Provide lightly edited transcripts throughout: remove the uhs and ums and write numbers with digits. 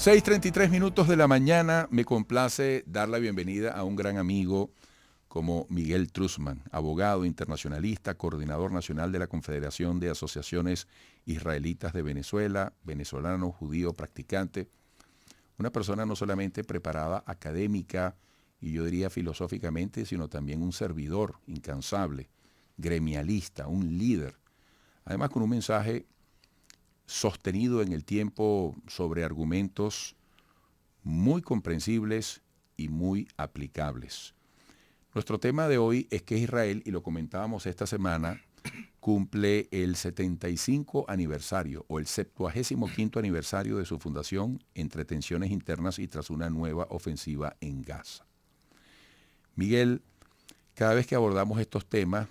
6:33 de la mañana, me complace dar la bienvenida a un gran amigo como Miguel Truzman, abogado internacionalista, coordinador nacional de la Confederación de Asociaciones Israelitas de Venezuela, venezolano, judío, practicante, una persona no solamente preparada académica y yo diría filosóficamente, sino también un servidor incansable, gremialista, un líder, además con un mensaje sostenido en el tiempo sobre argumentos muy comprensibles y muy aplicables. Nuestro tema de hoy es que Israel, y lo comentábamos esta semana, cumple el 75 aniversario o el 75º aniversario de su fundación entre tensiones internas y tras una nueva ofensiva en Gaza. Miguel, cada vez que abordamos estos temas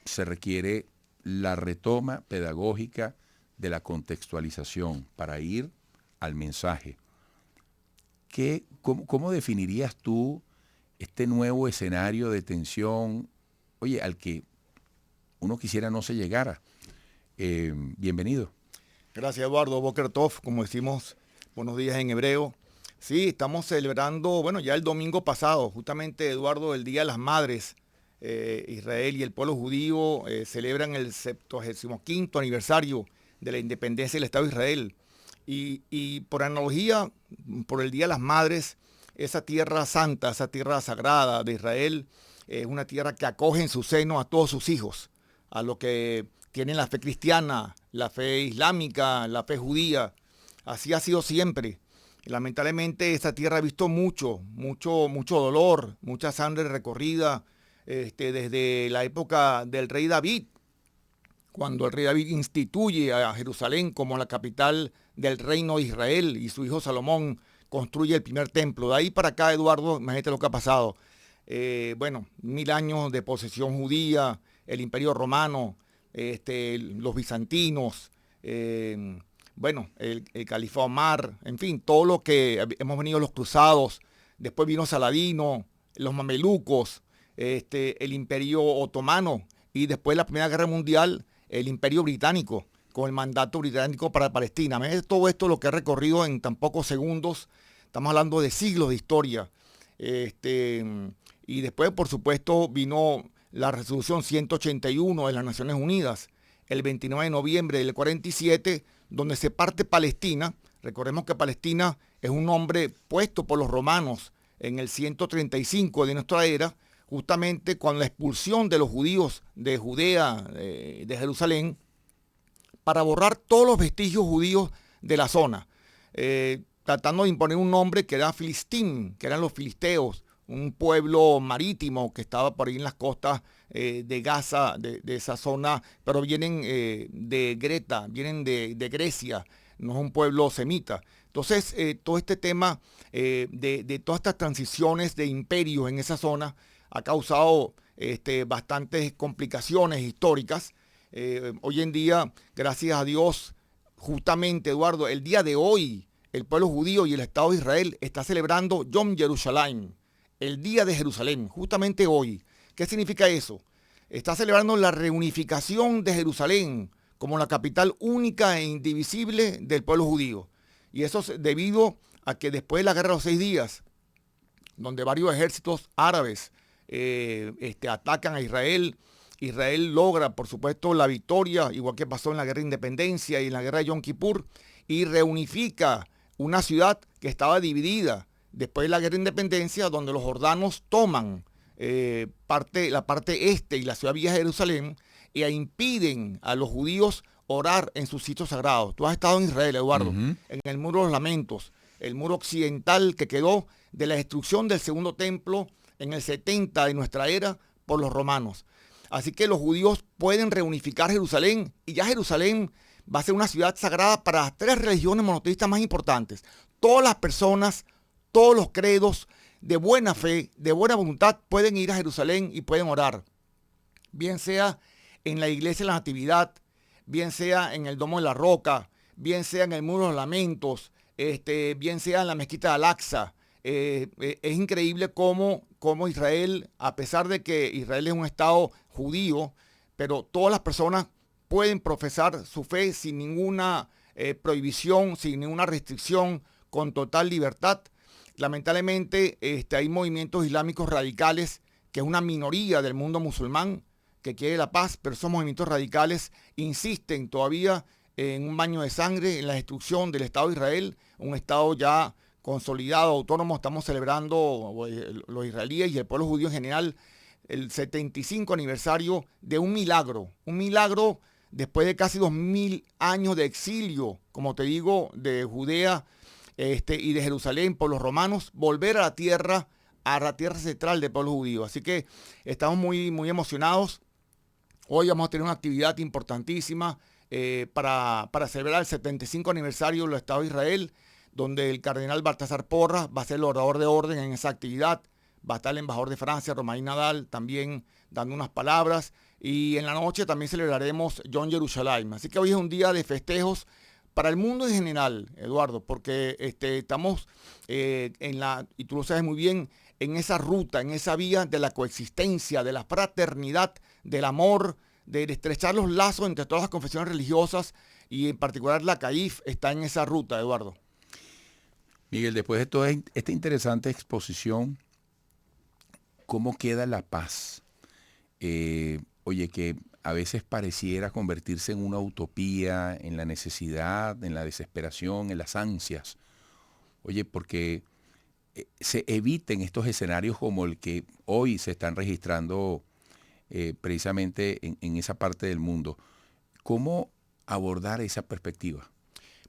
se requiere la retoma pedagógica de la contextualización para ir al mensaje. ¿Cómo definirías tú este nuevo escenario de tensión, al que uno quisiera no se llegara? Bienvenido. Gracias, Eduardo. Boker Tov, como decimos, buenos días en hebreo. Sí, estamos celebrando, ya el domingo pasado, justamente, Eduardo, el Día de las Madres. Israel y el pueblo judío celebran el 75º aniversario de la independencia del Estado de Israel. Y por analogía, por el Día de las Madres, esa tierra santa, esa tierra sagrada de Israel, es una tierra que acoge en su seno a todos sus hijos, a los que tienen la fe cristiana, la fe islámica, la fe judía. Así ha sido siempre. Lamentablemente esta tierra ha visto mucho dolor, mucha sangre recorrida, desde la época del rey David, cuando el rey David instituye a Jerusalén como la capital del reino de Israel y su hijo Salomón construye el primer templo. De ahí para acá, Eduardo, imagínate lo que ha pasado. 1000 años de posesión judía, el imperio romano, los bizantinos, el califa Omar, en fin, todo lo que hemos venido los cruzados, después vino Saladino, los mamelucos, el imperio otomano y después la Primera Guerra Mundial, el imperio británico, con el mandato británico para Palestina. Todo esto lo que he recorrido en tan pocos segundos, estamos hablando de siglos de historia. Y después, por supuesto, vino la resolución 181 de las Naciones Unidas, el 29 de noviembre del 47, donde se parte Palestina. Recordemos que Palestina es un nombre puesto por los romanos en el 135 de nuestra era, justamente con la expulsión de los judíos de Judea, de Jerusalén, para borrar todos los vestigios judíos de la zona, tratando de imponer un nombre que era Filistín, que eran los filisteos, un pueblo marítimo que estaba por ahí en las costas de Gaza, de esa zona, pero vienen de Greta, vienen de Grecia, no es un pueblo semita. Entonces, todo este tema de todas estas transiciones de imperios en esa zona ha causado bastantes complicaciones históricas. Hoy en día, gracias a Dios, justamente, Eduardo, el día de hoy, el pueblo judío y el Estado de Israel está celebrando Yom Yerushalayim, el Día de Jerusalén, justamente hoy. ¿Qué significa eso? Está celebrando la reunificación de Jerusalén como la capital única e indivisible del pueblo judío. Y eso es debido a que después de la Guerra de los 6 días, donde varios ejércitos árabes atacan a Israel, Israel logra, por supuesto, la victoria, igual que pasó en la Guerra de Independencia y en la Guerra de Yom Kippur, y reunifica una ciudad que estaba dividida después de la Guerra de Independencia, donde los jordanos toman la parte este y la ciudad vieja de Jerusalén e impiden a los judíos orar en sus sitios sagrados. Tú has estado en Israel, Eduardo, en el Muro de los Lamentos, el muro occidental que quedó de la destrucción del segundo templo en el 70 de nuestra era por los romanos. Así que los judíos pueden reunificar Jerusalén y ya Jerusalén va a ser una ciudad sagrada para las 3 religiones monoteístas más importantes. Todas las personas, todos los credos de buena fe, de buena voluntad, pueden ir a Jerusalén y pueden orar. Bien sea en la iglesia de la Natividad, bien sea en el Domo de la Roca, bien sea en el Muro de los Lamentos, bien sea en la Mezquita de Al-Aqsa. Es increíble cómo Israel, a pesar de que Israel es un estado judío, pero todas las personas pueden profesar su fe sin ninguna prohibición, sin ninguna restricción, con total libertad. Lamentablemente hay movimientos islámicos radicales, que es una minoría del mundo musulmán que quiere la paz, pero esos movimientos radicales insisten todavía en un baño de sangre, en la destrucción del Estado de Israel, un Estado ya consolidado, autónomo. Estamos celebrando los israelíes y el pueblo judío en general el 75 aniversario de un milagro después de casi 2000 años de exilio, como te digo, de Judea y de Jerusalén por los romanos, volver a la tierra central del pueblo judío. Así que estamos muy, muy emocionados. Hoy vamos a tener una actividad importantísima para celebrar el 75 aniversario del Estado de Israel, donde el cardenal Baltasar Porras va a ser el orador de orden en esa actividad. Va a estar el embajador de Francia, Romain Nadal, también dando unas palabras. Y en la noche también celebraremos Yom Yerushalayim. Así que hoy es un día de festejos para el mundo en general, Eduardo, porque estamos y tú lo sabes muy bien, en esa ruta, en esa vía de la coexistencia, de la fraternidad, del amor, de estrechar los lazos entre todas las confesiones religiosas, y en particular la CAIF está en esa ruta, Eduardo. Miguel, después de toda esta interesante exposición, ¿cómo queda la paz? Oye, que a veces pareciera convertirse en una utopía, en la necesidad, en la desesperación, en las ansias. Oye, porque se eviten estos escenarios como el que hoy se están registrando precisamente en esa parte del mundo. ¿Cómo abordar esa perspectiva?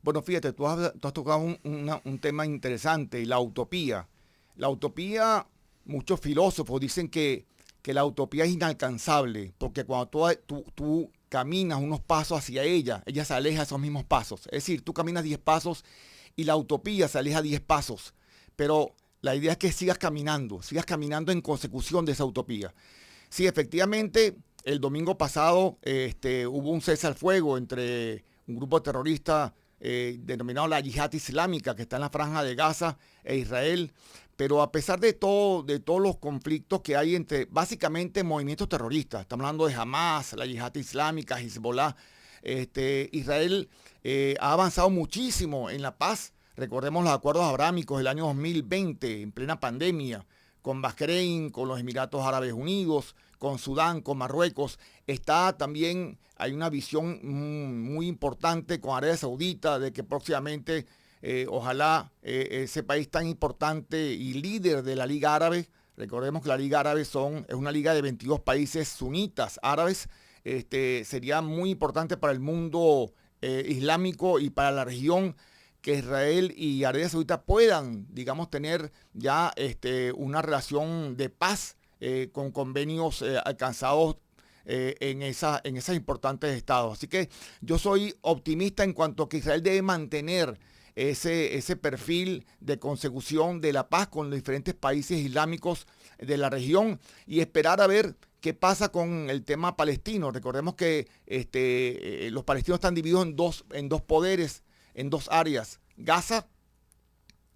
Bueno, fíjate, tú has tocado un tema interesante, y la utopía. La utopía, muchos filósofos dicen que la utopía es inalcanzable, porque cuando tú caminas unos pasos hacia ella se aleja esos mismos pasos. Es decir, tú caminas 10 pasos y la utopía se aleja 10 pasos. Pero la idea es que sigas caminando en consecución de esa utopía. Sí, efectivamente, el domingo pasado hubo un cese al fuego entre un grupo terrorista denominado la Yihad Islámica, que está en la Franja de Gaza, e Israel. Pero a pesar de todos los conflictos que hay entre básicamente movimientos terroristas, estamos hablando de Hamas, la Yihad Islámica, Hezbollah, Israel ha avanzado muchísimo en la paz. Recordemos los acuerdos abrámicos del año 2020, en plena pandemia, con Bahrein, con los Emiratos Árabes Unidos, con Sudán, con Marruecos. Hay una visión muy importante con Arabia Saudita de que próximamente ojalá ese país tan importante y líder de la Liga Árabe, recordemos que la Liga Árabe es una liga de 22 países sunitas árabes, sería muy importante para el mundo islámico y para la región que Israel y Arabia Saudita puedan, digamos, tener ya una relación de paz con convenios alcanzados en esas importantes estados. Así que yo soy optimista en cuanto a que Israel debe mantener ese perfil de consecución de la paz con los diferentes países islámicos de la región, y esperar a ver qué pasa con el tema palestino. Recordemos que los palestinos están divididos en dos poderes, en dos áreas. Gaza,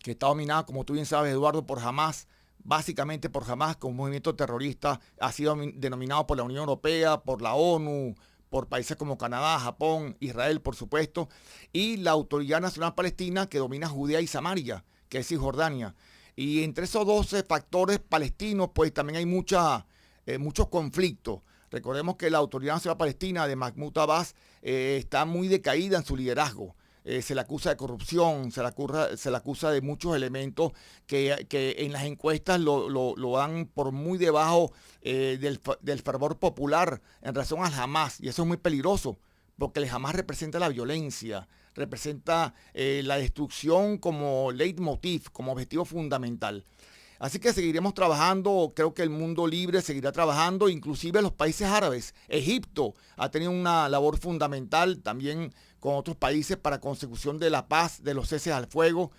que está dominada, como tú bien sabes, Eduardo, por Hamas, básicamente por Hamas, como un movimiento terrorista, ha sido denominado por la Unión Europea, por la ONU, por países como Canadá, Japón, Israel, por supuesto, y la Autoridad Nacional Palestina, que domina Judea y Samaria, que es Cisjordania. Y entre esos dos factores palestinos, pues también hay muchos conflictos. Recordemos que la Autoridad Nacional Palestina de Mahmoud Abbas está muy decaída en su liderazgo. Se le acusa de corrupción, se le acusa de muchos elementos que en las encuestas lo dan por muy debajo del fervor popular en relación al Hamas. Y eso es muy peligroso, porque el Hamas representa la violencia, representa la destrucción como leitmotiv, como objetivo fundamental. Así que seguiremos trabajando, creo que el mundo libre seguirá trabajando, inclusive los países árabes. Egipto ha tenido una labor fundamental también con otros países para consecución de la paz, de los ceses al fuego.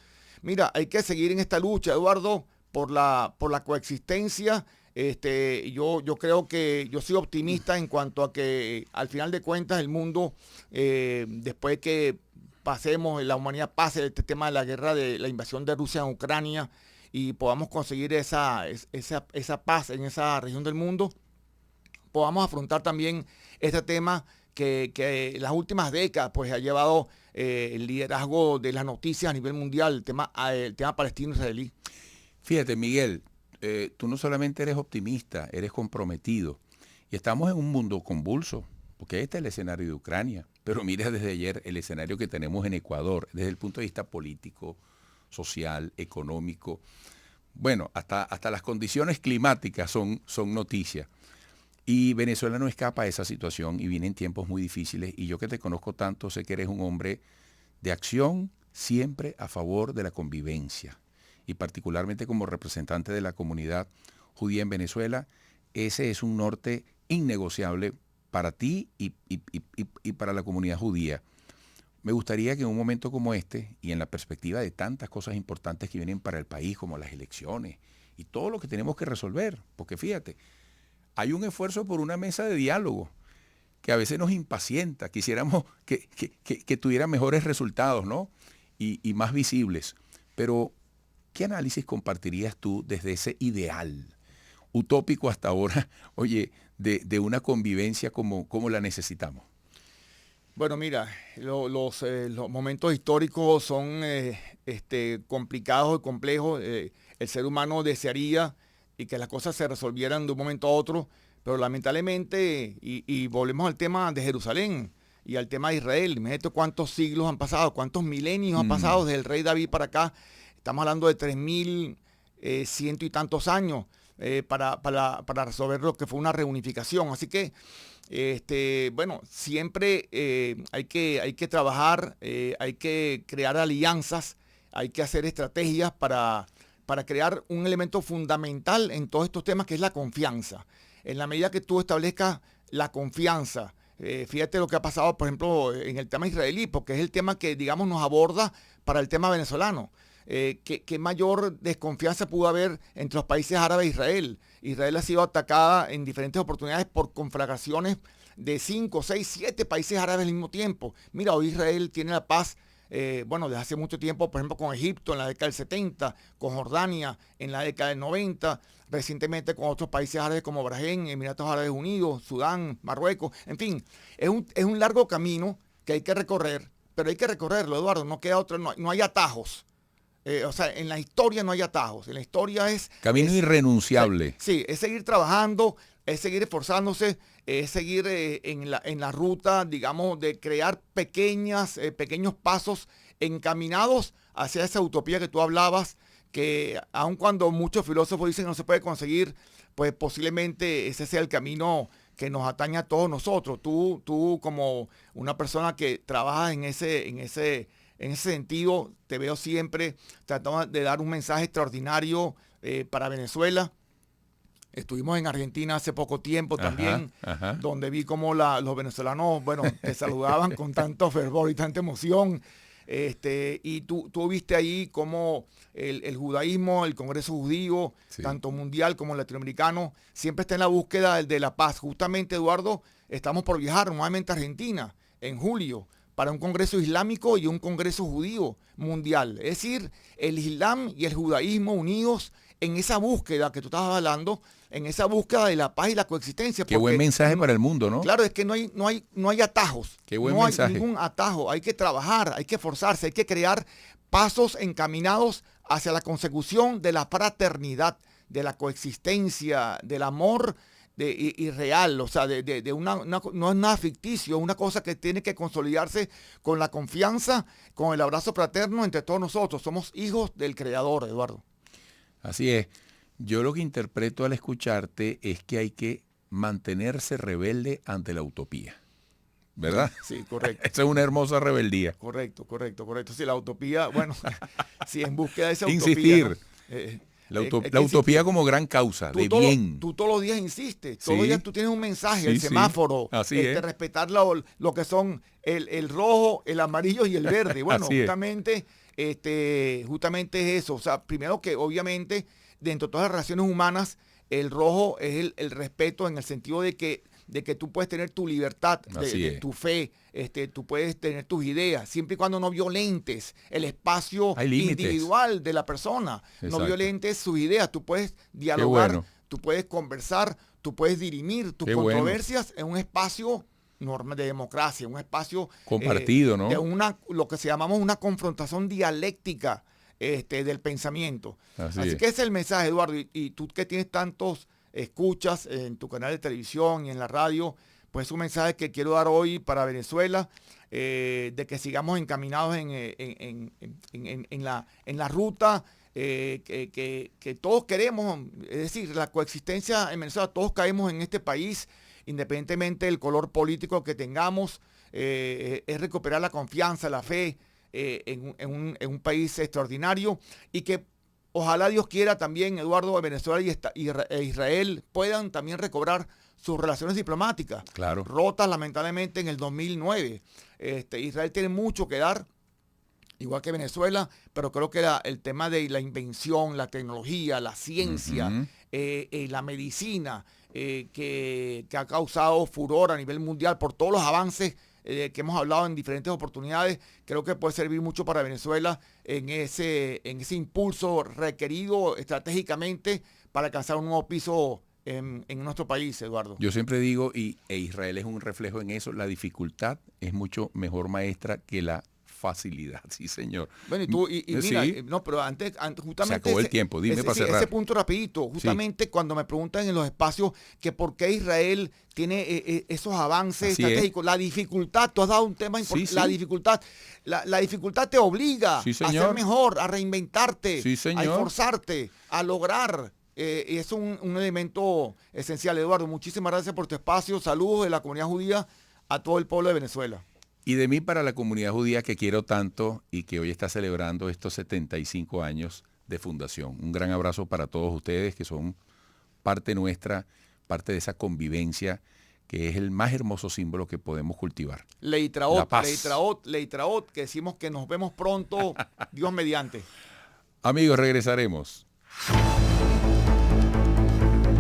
Mira, hay que seguir en esta lucha, Eduardo, por la coexistencia. Yo creo que yo soy optimista en cuanto a que al final de cuentas el mundo, después de que la humanidad pase este tema de la guerra, de la invasión de Rusia en Ucrania, y podamos conseguir esa paz en esa región del mundo, podamos afrontar también este tema que las últimas décadas pues ha llevado el liderazgo de las noticias a nivel mundial, el tema palestino-israelí. Fíjate, Miguel, tú no solamente eres optimista, eres comprometido. Y estamos en un mundo convulso, porque este es el escenario de Ucrania. Pero mira desde ayer el escenario que tenemos en Ecuador, desde el punto de vista político, social, económico. Bueno, hasta las condiciones climáticas son noticias. Y Venezuela no escapa de esa situación y vienen tiempos muy difíciles. Y yo que te conozco tanto, sé que eres un hombre de acción, siempre a favor de la convivencia. Y particularmente como representante de la comunidad judía en Venezuela, ese es un norte innegociable para ti y para la comunidad judía. Me gustaría que en un momento como este, y en la perspectiva de tantas cosas importantes que vienen para el país, como las elecciones y todo lo que tenemos que resolver, porque fíjate, hay un esfuerzo por una mesa de diálogo que a veces nos impacienta, quisiéramos que tuviera mejores resultados, ¿no? Y más visibles. Pero, ¿qué análisis compartirías tú desde ese ideal utópico hasta ahora, oye, de una convivencia como la necesitamos? Bueno, mira, los momentos históricos son complicados y complejos. El ser humano desearía y que las cosas se resolvieran de un momento a otro, pero lamentablemente, y volvemos al tema de Jerusalén y al tema de Israel, imagínate cuántos siglos han pasado, cuántos milenios han pasado desde el rey David para acá. Estamos hablando de 3.100 y tantos años para resolver lo que fue una reunificación. Así que, bueno, siempre hay que trabajar, hay que crear alianzas, hay que hacer estrategias para crear un elemento fundamental en todos estos temas, que es la confianza. En la medida que tú establezcas la confianza, fíjate lo que ha pasado, por ejemplo, en el tema israelí, porque es el tema que, digamos, nos aborda para el tema venezolano. ¿Qué mayor desconfianza pudo haber entre los países árabes e Israel? Israel ha sido atacada en diferentes oportunidades por conflagraciones de 5, 6, 7 países árabes al mismo tiempo. Mira, hoy Israel tiene la paz, desde hace mucho tiempo, por ejemplo, con Egipto en la década del 70, con Jordania en la década del 90, recientemente con otros países árabes como Bahrein, Emiratos Árabes Unidos, Sudán, Marruecos. En fin, es un largo camino que hay que recorrer, pero hay que recorrerlo, Eduardo, no queda otro, no hay atajos. En la historia no hay atajos. En la historia es... Camino irrenunciable. Sí, es seguir trabajando, es seguir esforzándose, es seguir en la ruta, digamos, de crear pequeños pasos encaminados hacia esa utopía que tú hablabas, que aun cuando muchos filósofos dicen que no se puede conseguir, pues posiblemente ese sea el camino que nos atañe a todos nosotros. Tú como una persona que trabaja en ese sentido, te veo siempre tratando de dar un mensaje extraordinario para Venezuela. Estuvimos en Argentina hace poco tiempo también, donde vi cómo los venezolanos, te saludaban con tanto fervor y tanta emoción. Y tú viste ahí cómo el judaísmo, el Congreso Judío, sí, tanto mundial como latinoamericano, siempre está en la búsqueda de la paz. Justamente, Eduardo, estamos por viajar nuevamente a Argentina en julio, para un congreso islámico y un congreso judío mundial. Es decir, el Islam y el judaísmo unidos en esa búsqueda que tú estabas hablando, en esa búsqueda de la paz y la coexistencia. Qué buen mensaje para el mundo, ¿no? Claro, es que no hay atajos. Qué buen mensaje. No hay ningún atajo. Hay que trabajar, hay que esforzarse, hay que crear pasos encaminados hacia la consecución de la fraternidad, de la coexistencia, del amor y real, o sea, no es nada ficticio, es una cosa que tiene que consolidarse con la confianza, con el abrazo fraterno entre todos nosotros. Somos hijos del Creador, Eduardo. Así es. Yo lo que interpreto al escucharte es que hay que mantenerse rebelde ante la utopía, ¿verdad? Sí, correcto. Esa es una hermosa rebeldía. Correcto. Sí, la utopía, sí, en búsqueda de esa utopía. Insistir. ¿No? La utopía como gran causa, de bien. Tú todos los días insistes, todos los días tú tienes un mensaje, el sí. semáforo, Así es. Respetar lo que son el rojo, el amarillo y el verde. Bueno, justamente es eso. O sea, primero que obviamente dentro de todas las relaciones humanas, el rojo es el respeto en el sentido de que tú puedes tener tu libertad, de tu fe, tú puedes tener tus ideas, siempre y cuando no violentes el espacio individual de la persona. Exacto. No violentes sus ideas, tú puedes dialogar, tú puedes conversar, tú puedes dirimir tus controversias en un espacio norma de democracia, un espacio compartido, ¿no? De lo que se llamamos una confrontación dialéctica del pensamiento. Así que ese es el mensaje, Eduardo, y tú que tienes tantos escuchas en tu canal de televisión y en la radio, pues es un mensaje que quiero dar hoy para Venezuela, de que sigamos encaminados en la ruta que todos queremos, es decir, la coexistencia en Venezuela, todos caemos en este país, independientemente del color político que tengamos, es recuperar la confianza, la fe en un país extraordinario, y que ojalá Dios quiera también, Eduardo, Venezuela e Israel puedan también recobrar sus relaciones diplomáticas, claro, rotas lamentablemente en el 2009. Israel tiene mucho que dar, igual que Venezuela, pero creo que el tema de la invención, la tecnología, la ciencia, la medicina, que ha causado furor a nivel mundial por todos los avances que hemos hablado en diferentes oportunidades, creo que puede servir mucho para Venezuela en ese impulso requerido estratégicamente para alcanzar un nuevo piso en nuestro país, Eduardo. Yo siempre digo, e Israel es un reflejo en eso, la dificultad es mucho mejor maestra que la facilidad, sí señor. Bueno, y mira, sí. No, pero antes justamente... Se acabó el tiempo, dime para cerrar. Ese punto rapidito, justamente cuando me preguntan en los espacios que por qué Israel tiene esos avances estratégicos, la dificultad, tú has dado un tema importante, la dificultad. La dificultad te obliga a ser mejor, a reinventarte, a esforzarte, a lograr. Y es un elemento esencial, Eduardo. Muchísimas gracias por tu espacio. Saludos de la comunidad judía a todo el pueblo de Venezuela. Y de mí para la comunidad judía que quiero tanto y que hoy está celebrando estos 75 años de fundación. Un gran abrazo para todos ustedes que son parte nuestra, parte de esa convivencia que es el más hermoso símbolo que podemos cultivar. Leitraot, que decimos que nos vemos pronto, Dios mediante. Amigos, regresaremos.